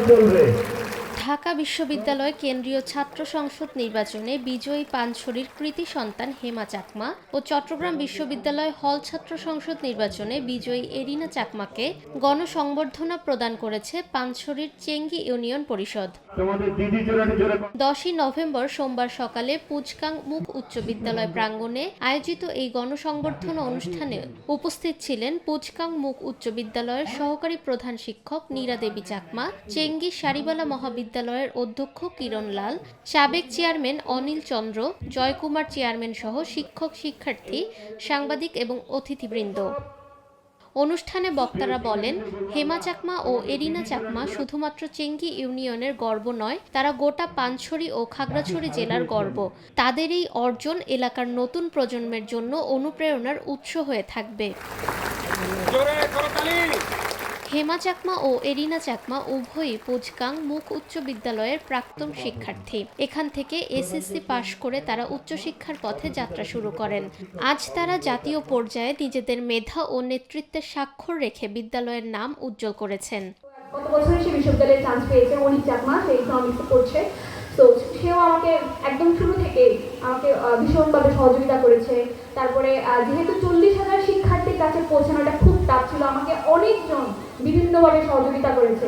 চলবে। ঢাকা বিশ্ববিদ্যালয় কেন্দ্রীয় ছাত্র সংসদ নির্বাচনে বিজয়ী পানছড়ির কৃতি সন্তান হেমা চাকমা ও চট্টগ্রাম বিশ্ববিদ্যালয় হল ছাত্র সংসদ নির্বাচনে বিজয়ী এরিনা চাকমাকে গণসংবর্ধনা প্রদান করেছে পানছড়ির চেঙ্গী ইউনিয়ন পরিষদ। 10ই নভেম্বর সোমবার সকালে পুচকাং মুখ উচ্চ বিদ্যালয় প্রাঙ্গণে আয়োজিত এই গণসংবর্ধনা অনুষ্ঠানে উপস্থিত ছিলেন পুচকাং মুখ উচ্চ বিদ্যালয়ের সহকারী প্রধান শিক্ষক নীরা দেবী চাকমা, চেঙ্গী সারিবালা মহাবিদ্যালয়ের অধ্যক্ষ কিরণ লাল, সাবেক চেয়ারম্যান অনিল চন্দ্র, জয়কুমার চেয়ারম্যান সহ শিক্ষক, শিক্ষার্থী, সাংবাদিক এবং অতিথিবৃন্দ। অনুষ্ঠানে বক্তারা বলেন, হেমা চাকমা ও এরিনা চাকমা শুধুমাত্র চেঙ্গী ইউনিয়নের গর্ব নয়, তারা গোটা পানছড়ি ও খাগড়াছড়ি জেলার গর্ব। তাদের এই অর্জন এলাকার নতুন প্রজন্মের জন্য অনুপ্রেরণার উৎস হয়ে থাকবে। হেমা চাকমা ও এরিনা চাকমা উভয়ই পুচকাং মুখ উচ্চ বিদ্যালয়ের প্রাক্তন শিক্ষার্থী। এখান থেকে এসএসসি পাশ করে তারা উচ্চশিক্ষার পথে যাত্রা শুরু করেন। আজ তারা জাতীয় পর্যায়ে নিজেদের মেধা ও নেতৃত্বের স্বাক্ষর রেখে বিদ্যালয়ের নাম উজ্জ্বল করেছেন। গত বছর সে বিশ্ববিদ্যালয়ে চান্স পেয়েছে, অনিক চাকমা, সে ইকোনমিক্সে পড়ছে। তো সেও আমাকে একদম শুরু থেকে আমাকে ভীষণভাবে সহযোগিতা করেছে। তারপরে যেহেতু 40,000 শিক্ষার্থীর কাছে পৌঁছানোটা খুব টাফ ছিল, আমাকে অনেকজন বিভিন্নভাবে সহযোগিতা করেছে।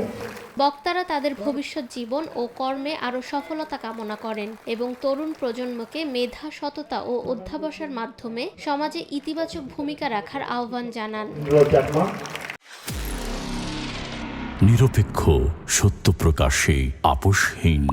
বক্তারা তাদের ভবিষ্যৎ জীবন ও কর্মে আরও সফলতা কামনা করেন এবং তরুণ প্রজন্মকে মেধা, সততা ও অধ্যাবসার মাধ্যমে সমাজে ইতিবাচক ভূমিকা রাখার আহ্বান জানান। নিরপেক্ষ, সত্য প্রকাশে আপোষহীন।